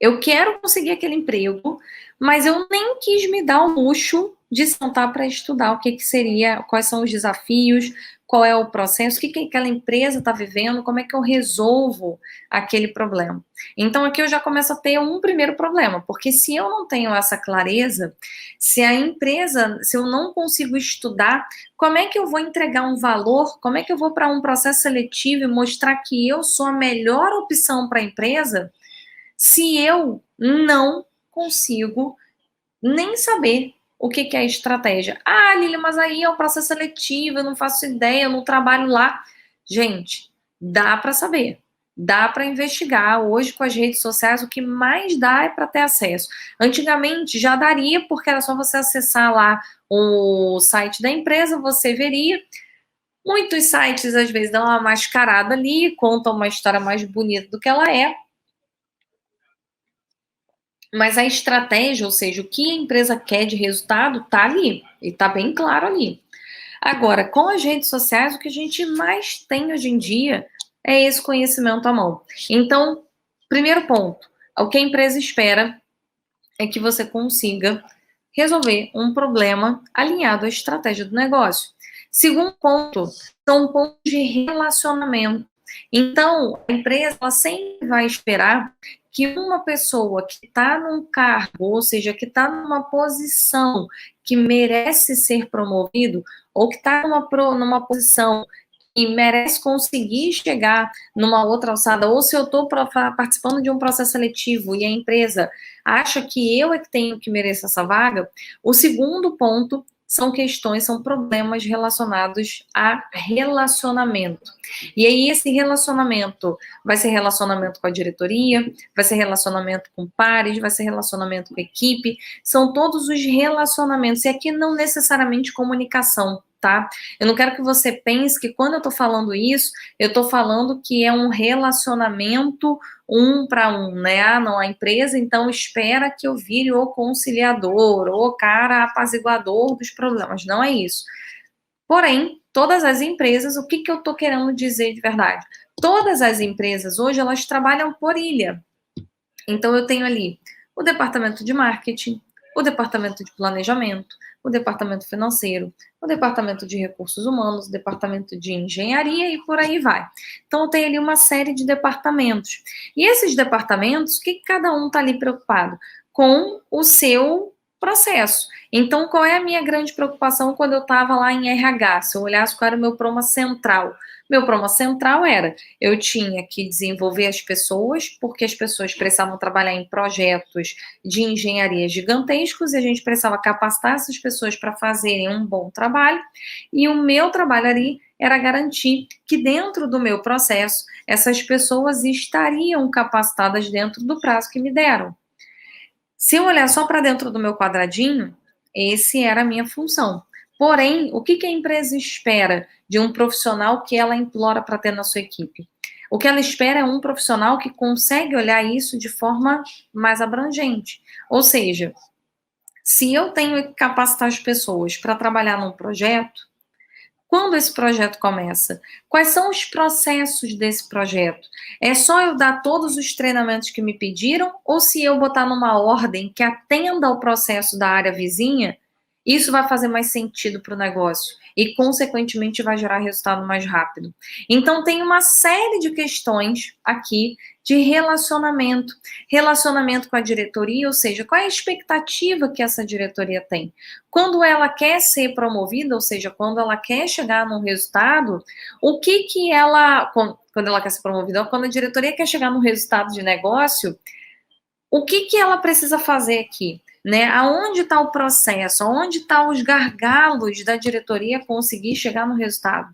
eu quero conseguir aquele emprego, mas eu nem quis me dar o luxo de sentar para estudar o que seria, quais são os desafios, qual é o processo, o que aquela empresa está vivendo, como é que eu resolvo aquele problema. Então, aqui eu já começo a ter um primeiro problema, porque se eu não tenho essa clareza, se eu não consigo estudar, como é que eu vou entregar um valor, como é que eu vou para um processo seletivo e mostrar que eu sou a melhor opção para a empresa, se eu não consigo nem saber o que é estratégia? Ah, Lília, mas aí é o processo seletivo, eu não faço ideia, eu não trabalho lá. Gente, dá para saber. Dá para investigar. Hoje, com as redes sociais, o que mais dá é para ter acesso. Antigamente, já daria, porque era só você acessar lá o site da empresa, você veria. Muitos sites, às vezes, dão uma mascarada ali, contam uma história mais bonita do que ela é. Mas a estratégia, ou seja, o que a empresa quer de resultado, tá ali. E tá bem claro ali. Agora, com as redes sociais, o que a gente mais tem hoje em dia é esse conhecimento à mão. Então, primeiro ponto, o que a empresa espera é que você consiga resolver um problema alinhado à estratégia do negócio. Segundo ponto, são pontos de relacionamento. Então, a empresa ela sempre vai esperar que uma pessoa que está num cargo, ou seja, que está numa posição que merece ser promovido, ou que está numa posição que merece conseguir chegar numa outra alçada, ou se eu estou participando de um processo seletivo e a empresa acha que eu é que tenho que merecer essa vaga, o segundo ponto são problemas relacionados a relacionamento. E aí, esse relacionamento vai ser relacionamento com a diretoria, vai ser relacionamento com pares, vai ser relacionamento com a equipe, são todos os relacionamentos, e aqui não necessariamente comunicação, tá? Eu não quero que você pense que quando eu tô falando isso, eu tô falando que é um relacionamento um para um, né? Ah, não, a empresa então espera que eu vire o conciliador, o cara apaziguador dos problemas. Não é isso. Porém, todas as empresas, o que eu tô querendo dizer de verdade? Todas as empresas hoje, elas trabalham por ilha. Então, eu tenho ali o departamento de marketing, o departamento de planejamento, o departamento financeiro, o departamento de recursos humanos, o departamento de engenharia e por aí vai. Então, eu tenho ali uma série de departamentos. E esses departamentos, o que cada um está ali preocupado? Com o seu processo. Então, qual é a minha grande preocupação quando eu estava lá em RH? Se eu olhasse qual era o meu problema central. Meu problema central era, eu tinha que desenvolver as pessoas, porque as pessoas precisavam trabalhar em projetos de engenharia gigantescos e a gente precisava capacitar essas pessoas para fazerem um bom trabalho. E o meu trabalho ali era garantir que dentro do meu processo, essas pessoas estariam capacitadas dentro do prazo que me deram. Se eu olhar só para dentro do meu quadradinho, esse era a minha função. Porém, o que a empresa espera de um profissional que ela implora para ter na sua equipe? O que ela espera é um profissional que consegue olhar isso de forma mais abrangente. Ou seja, se eu tenho que capacitar as pessoas para trabalhar num projeto, quando esse projeto começa? Quais são os processos desse projeto? É só eu dar todos os treinamentos que me pediram, ou se eu botar numa ordem que atenda ao processo da área vizinha, isso vai fazer mais sentido para o negócio e, consequentemente, vai gerar resultado mais rápido. Então, tem uma série de questões aqui de relacionamento. Relacionamento com a diretoria, ou seja, qual é a expectativa que essa diretoria tem? Quando ela quer ser promovida, ou seja, quando ela quer chegar num resultado, o que ela, quando ela quer ser promovida, quando a diretoria quer chegar num resultado de negócio, o que ela precisa fazer aqui? Né? Aonde está o processo? Aonde estão os gargalos da diretoria conseguir chegar no resultado?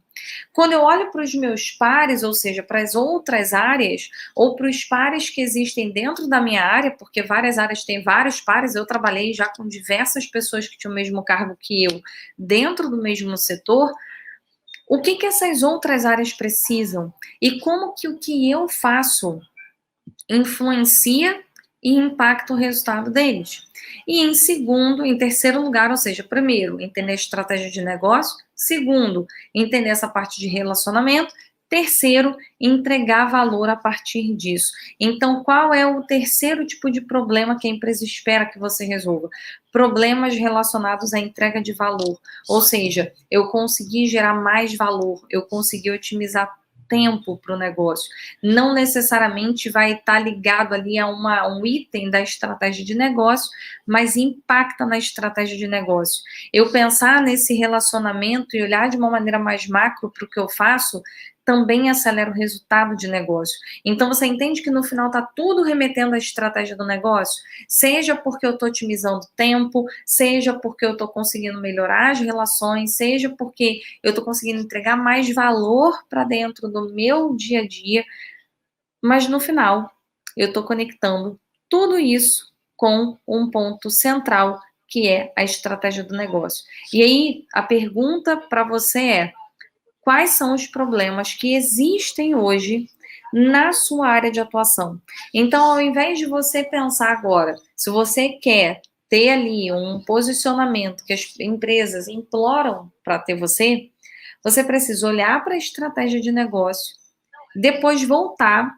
Quando eu olho para os meus pares, ou seja, para as outras áreas, ou para os pares que existem dentro da minha área, porque várias áreas têm vários pares, eu trabalhei já com diversas pessoas que tinham o mesmo cargo que eu dentro do mesmo setor, o que essas outras áreas precisam? E como que o que eu faço influencia e impacta o resultado deles. E em terceiro lugar, ou seja, primeiro, entender a estratégia de negócio, segundo, entender essa parte de relacionamento, terceiro, entregar valor a partir disso. Então, qual é o terceiro tipo de problema que a empresa espera que você resolva? Problemas relacionados à entrega de valor, ou seja, eu consegui gerar mais valor, eu consegui otimizar tempo para o negócio. Não necessariamente vai estar ligado ali a um item da estratégia de negócio, mas impacta na estratégia de negócio. Eu pensar nesse relacionamento e olhar de uma maneira mais macro para o que eu faço, também acelera o resultado de negócio. Então, você entende que no final está tudo remetendo à estratégia do negócio? Seja porque eu estou otimizando tempo, seja porque eu estou conseguindo melhorar as relações, seja porque eu estou conseguindo entregar mais valor para dentro do meu dia a dia, mas no final eu estou conectando tudo isso com um ponto central, que é a estratégia do negócio. E aí, a pergunta para você é: quais são os problemas que existem hoje na sua área de atuação? Então, ao invés de você pensar agora, se você quer ter ali um posicionamento que as empresas imploram para ter você, você precisa olhar para a estratégia de negócio, depois voltar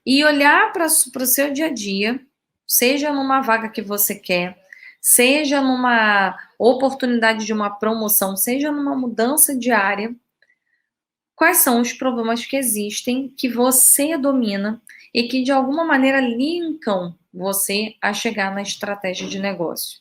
e olhar para o seu dia a dia, seja numa vaga que você quer, seja numa oportunidade de uma promoção, seja numa mudança de área, quais são os problemas que existem, que você domina e que de alguma maneira linkam você a chegar na estratégia de negócio.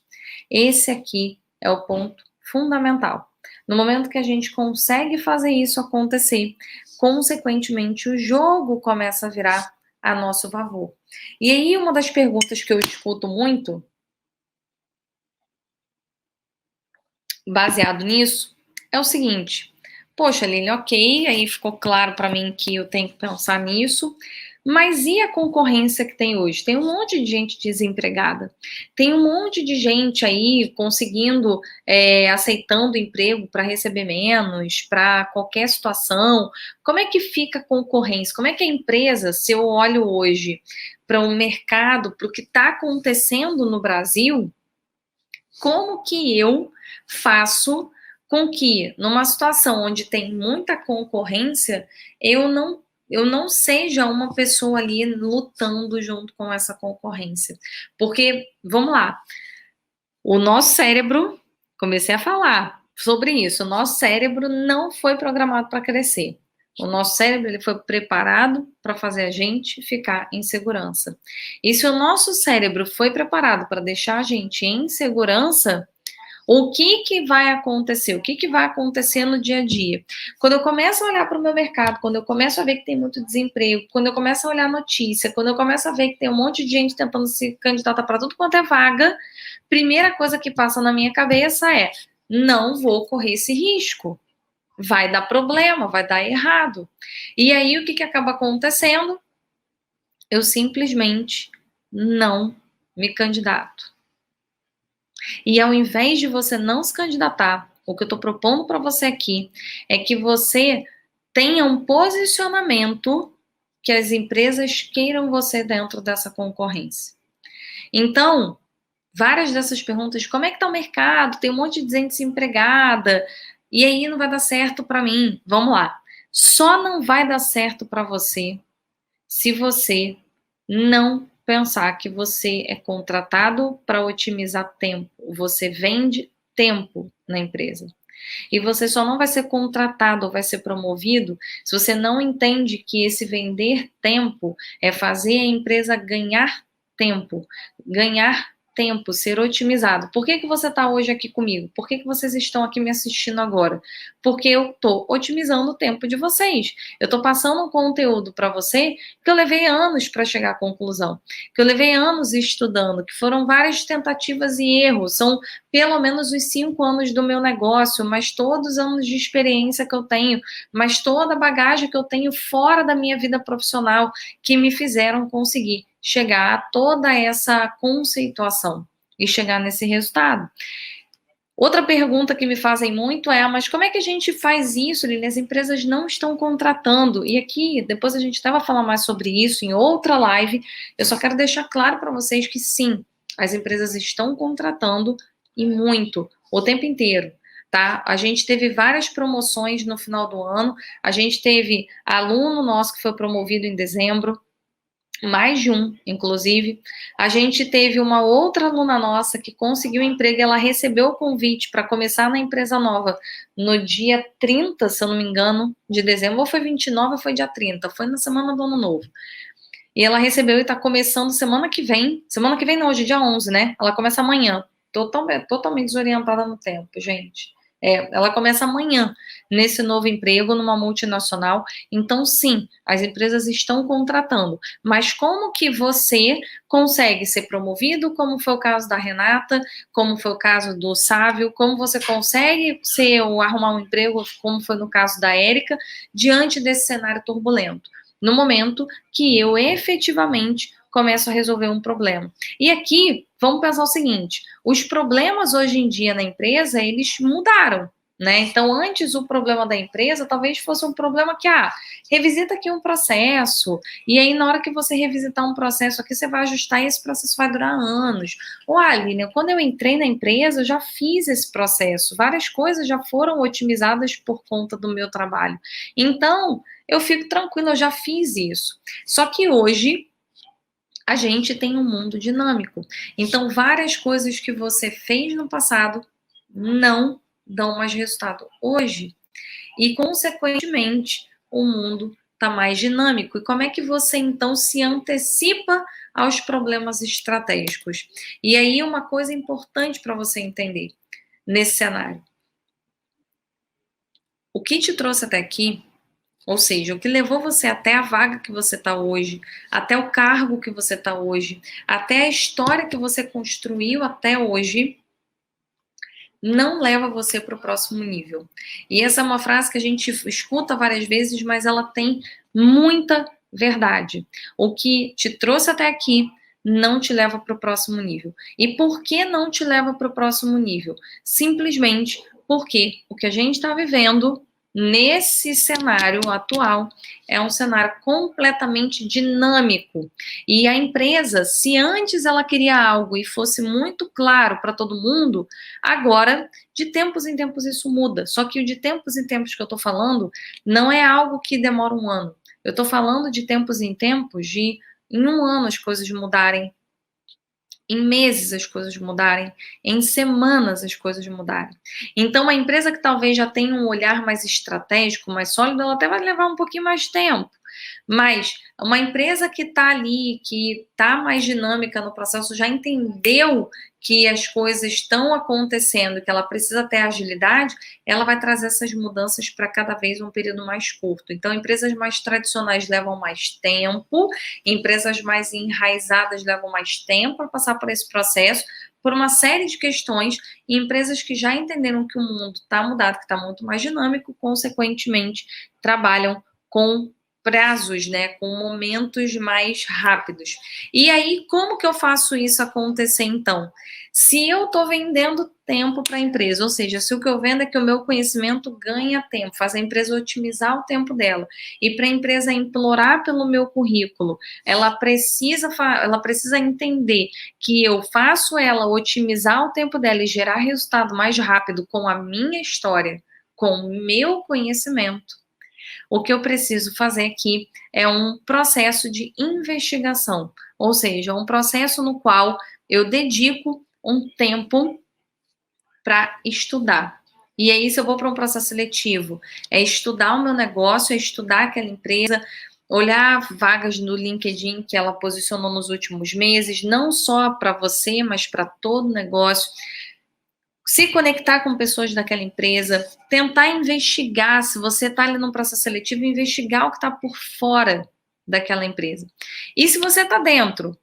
Esse aqui é o ponto fundamental. No momento que a gente consegue fazer isso acontecer, consequentemente o jogo começa a virar a nosso favor. E aí uma das perguntas que eu escuto muito, baseado nisso, é o seguinte: poxa, Lili, ok, aí ficou claro para mim que eu tenho que pensar nisso, mas e a concorrência que tem hoje? Tem um monte de gente desempregada, tem um monte de gente aí conseguindo, aceitando emprego para receber menos, para qualquer situação. Como é que fica a concorrência? Como é que a empresa, se eu olho hoje para o mercado, para o que está acontecendo no Brasil, como que eu faço com que, numa situação onde tem muita concorrência, eu não seja uma pessoa ali lutando junto com essa concorrência? Porque, vamos lá, o nosso cérebro, comecei a falar sobre isso, o nosso cérebro não foi programado para crescer. O nosso cérebro ele foi preparado para fazer a gente ficar em segurança. E se o nosso cérebro foi preparado para deixar a gente em segurança, o que que vai acontecer? O que que vai acontecer no dia a dia? Quando eu começo a olhar para o meu mercado, quando eu começo a ver que tem muito desemprego, quando eu começo a olhar a notícia, quando eu começo a ver que tem um monte de gente tentando se candidatar para tudo quanto é vaga, primeira coisa que passa na minha cabeça é: não vou correr esse risco. Vai dar problema, vai dar errado. E aí o que que acaba acontecendo? Eu simplesmente não me candidato. E ao invés de você não se candidatar, o que eu estou propondo para você aqui é que você tenha um posicionamento que as empresas queiram você dentro dessa concorrência. Então, várias dessas perguntas, como é que está o mercado? Tem um monte de gente desempregada, e aí não vai dar certo para mim. Vamos lá. Só não vai dar certo para você se você não pensar que você é contratado para otimizar tempo. Você vende tempo na empresa. E você só não vai ser contratado ou vai ser promovido se você não entende que esse vender tempo é fazer a empresa ganhar tempo, ser otimizado. Por que que você está hoje aqui comigo? Por que que vocês estão aqui me assistindo agora? Porque eu estou otimizando o tempo de vocês. Eu estou passando um conteúdo para você que eu levei anos para chegar à conclusão, que eu levei anos estudando, que foram várias tentativas e erros, são pelo menos os 5 anos do meu negócio, mas todos os anos de experiência que eu tenho, mas toda a bagagem que eu tenho fora da minha vida profissional que me fizeram conseguir chegar a toda essa conceituação e chegar nesse resultado. Outra pergunta que me fazem muito é: mas como é que a gente faz isso, Lili? As empresas não estão contratando. E aqui, depois a gente até vai falar mais sobre isso em outra live. Eu só quero deixar claro para vocês que sim, as empresas estão contratando e muito, o tempo inteiro. Tá? A gente teve várias promoções no final do ano. A gente teve aluno nosso que foi promovido em dezembro, mais de um, inclusive. A gente teve uma outra aluna nossa que conseguiu emprego, ela recebeu o convite para começar na empresa nova no dia 30, se eu não me engano, de dezembro, ou foi 29 ou foi dia 30, foi na semana do ano novo. E ela recebeu e está começando semana que vem não, hoje é dia 11, né? Ela começa amanhã, totalmente desorientada no tempo, gente. Ela começa amanhã nesse novo emprego numa multinacional. Então, sim, as empresas estão contratando. Mas como que você consegue ser promovido, como foi o caso da Renata, como foi o caso do Sávio, como você consegue arrumar um emprego, como foi no caso da Érica, diante desse cenário turbulento? no momento que eu efetivamente começo a resolver um problema. E aqui, vamos pensar o seguinte, os problemas hoje em dia na empresa, eles mudaram, né? Então, antes o problema da empresa talvez fosse um problema que, revisita aqui um processo, e aí na hora que você revisitar um processo aqui, você vai ajustar e esse processo vai durar anos. Ou, Aline, quando eu entrei na empresa, eu já fiz esse processo, várias coisas já foram otimizadas por conta do meu trabalho. Então, eu fico tranquila, eu já fiz isso. Só que hoje, a gente tem um mundo dinâmico. Então, várias coisas que você fez no passado não dão mais resultado hoje. E, consequentemente, o mundo está mais dinâmico. E como é que você, então, se antecipa aos problemas estratégicos? E aí, uma coisa importante para você entender nesse cenário. O que te trouxe até aqui, ou seja, o que levou você até a vaga que você está hoje, até o cargo que você está hoje, até a história que você construiu até hoje, não leva você para o próximo nível. E essa é uma frase que a gente escuta várias vezes, mas ela tem muita verdade. O que te trouxe até aqui não te leva para o próximo nível. E por que não te leva para o próximo nível? Simplesmente porque o que a gente está vivendo nesse cenário atual é um cenário completamente dinâmico. E a empresa, se antes ela queria algo e fosse muito claro para todo mundo, agora, de tempos em tempos, isso muda. Só que o de tempos em tempos que eu estou falando não é algo que demora um ano. Eu estou falando de tempos em tempos, de em um ano as coisas mudarem, em meses as coisas mudarem, em semanas as coisas mudarem. Então, uma empresa que talvez já tenha um olhar mais estratégico, mais sólido, ela até vai levar um pouquinho mais de tempo. Mas uma empresa que está ali, que está mais dinâmica no processo, já entendeu que as coisas estão acontecendo, que ela precisa ter agilidade, ela vai trazer essas mudanças para cada vez um período mais curto. Então, empresas mais tradicionais levam mais tempo, empresas mais enraizadas levam mais tempo para passar por esse processo, por uma série de questões, e empresas que já entenderam que o mundo está mudado, que está muito mais dinâmico, consequentemente, trabalham com prazos, né, com momentos mais rápidos. E aí, como que eu faço isso acontecer, então? Se eu estou vendendo tempo para a empresa, ou seja, se o que eu vendo é que o meu conhecimento ganha tempo, faz a empresa otimizar o tempo dela, e para a empresa implorar pelo meu currículo, ela precisa entender que eu faço ela otimizar o tempo dela e gerar resultado mais rápido com a minha história, com o meu conhecimento. O que eu preciso fazer aqui é um processo de investigação, ou seja, um processo no qual eu dedico um tempo para estudar. E aí, se eu vou para um processo seletivo, é estudar o meu negócio, é estudar aquela empresa, olhar vagas no LinkedIn que ela posicionou nos últimos meses, não só para você, mas para todo o negócio. Se conectar com pessoas daquela empresa, tentar investigar, se você está ali num processo seletivo, investigar o que está por fora daquela empresa. E se você está dentro,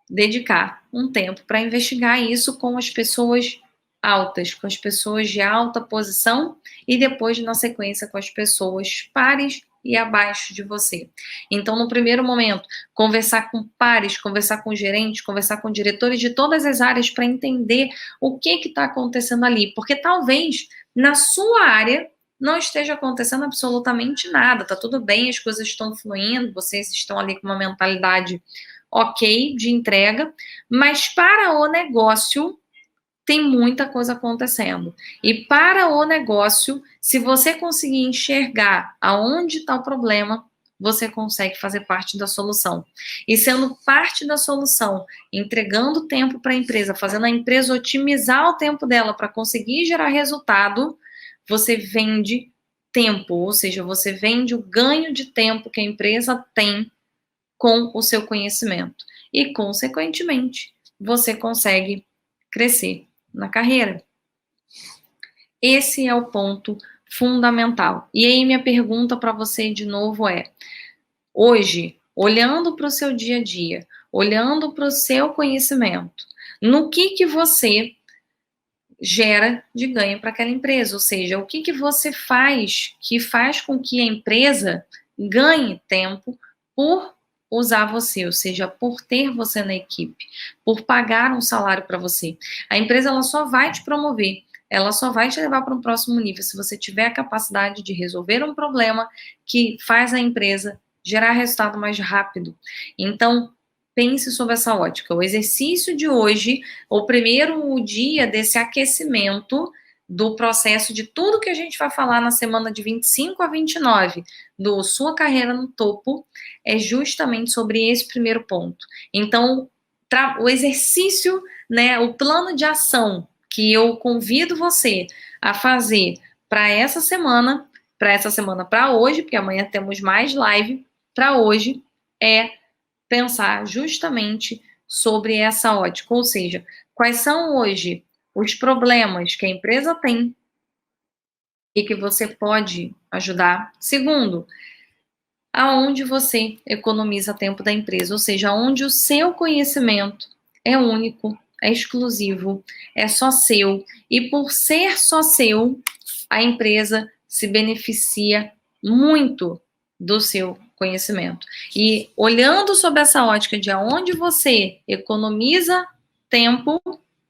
dedicar um tempo para investigar isso com as pessoas altas, com as pessoas de alta posição e depois, na sequência, com as pessoas pares e abaixo de você. Então, no primeiro momento, conversar com pares, conversar com gerentes, conversar com diretores de todas as áreas para entender o que está acontecendo ali, porque talvez na sua área não esteja acontecendo absolutamente nada, tá tudo bem, as coisas estão fluindo, vocês estão ali com uma mentalidade ok de entrega, mas para o negócio tem muita coisa acontecendo. E para o negócio, se você conseguir enxergar aonde está o problema, você consegue fazer parte da solução. E sendo parte da solução, entregando tempo para a empresa, fazendo a empresa otimizar o tempo dela para conseguir gerar resultado, você vende tempo, ou seja, você vende o ganho de tempo que a empresa tem com o seu conhecimento. E, consequentemente, você consegue crescer na carreira. Esse é o ponto fundamental. E aí, minha pergunta para você de novo é: hoje, olhando para o seu dia a dia, olhando para o seu conhecimento, no que você gera de ganho para aquela empresa? Ou seja, o que você faz que faz com que a empresa ganhe tempo por usar você, ou seja, por ter você na equipe, por pagar um salário para você. A empresa ela só vai te promover, ela só vai te levar para um próximo nível se você tiver a capacidade de resolver um problema que faz a empresa gerar resultado mais rápido. Então, pense sobre essa ótica. O exercício de hoje, o primeiro dia desse aquecimento do processo de tudo que a gente vai falar na semana de 25 a 29 do Sua Carreira no Topo, é justamente sobre esse primeiro ponto. Então, o exercício, né, o plano de ação que eu convido você a fazer para essa semana para hoje, porque amanhã temos mais live, para hoje, é pensar justamente sobre essa ótica, ou seja, quais são hoje os problemas que a empresa tem e que você pode ajudar. Segundo, aonde você economiza tempo da empresa, ou seja, onde o seu conhecimento é único, é exclusivo, é só seu, e por ser só seu, a empresa se beneficia muito do seu conhecimento. E olhando sob essa ótica de aonde você economiza tempo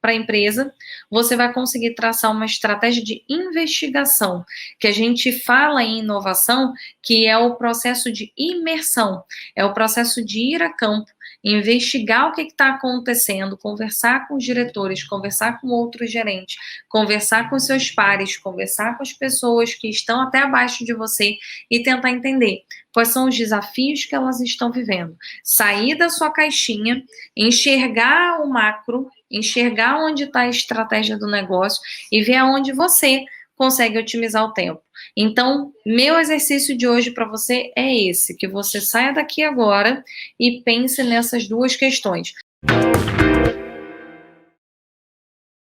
para a empresa, você vai conseguir traçar uma estratégia de investigação, que a gente fala em inovação, que é o processo de imersão, é o processo de ir a campo, investigar o que está acontecendo, conversar com os diretores, conversar com outros gerentes, conversar com seus pares, conversar com as pessoas que estão até abaixo de você e tentar entender quais são os desafios que elas estão vivendo. Sair da sua caixinha, enxergar o macro, enxergar onde está a estratégia do negócio e ver aonde você consegue otimizar o tempo. Então, meu exercício de hoje para você é esse, que você saia daqui agora e pense nessas duas questões.